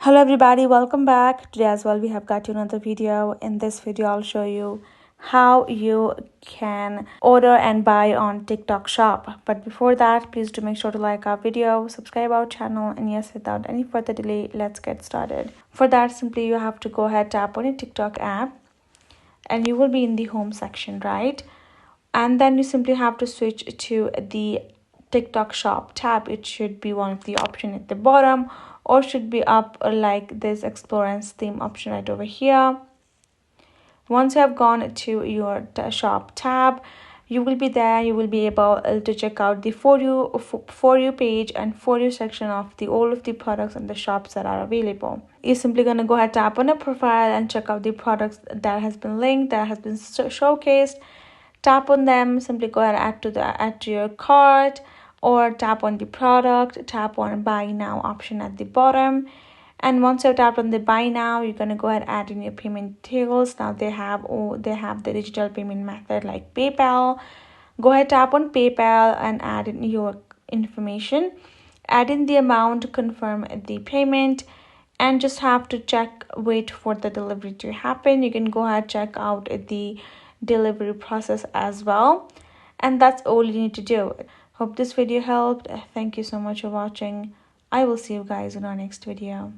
Hello everybody, welcome back. Today as well we have got you another video. In this video I'll show you how you can order and buy on TikTok shop. But before that, please do make sure to like our video, subscribe our channel, and yes, without any further delay, let's get started. For that, simply you have to go ahead, tap on your TikTok app and you will be in the home section, right? And then you simply have to switch to the TikTok shop tab. It should be one of the option at the bottom or should be up like this explore and theme option right over here. Once you have gone to your shop tab, you will be there. You will be able to check out the for you page and for you section of the all of the products and the shops that are available. You're simply going to go ahead, tap on a profile and check out the products that has been linked, that has been showcased. Tap on them, simply go ahead and add to your cart, or tap on the product, tap on buy now option at the bottom. And once you've tapped on the buy now, you're going to go ahead and add in your payment details. Now they have the digital payment method like PayPal. Go ahead, tap on PayPal and add in your information, add in the amount, confirm the payment, and just have to wait for the delivery to happen. You can go ahead, check out the delivery process as well, and that's all you need to do. Hope this video helped. Thank you so much for watching. I will see you guys in our next video.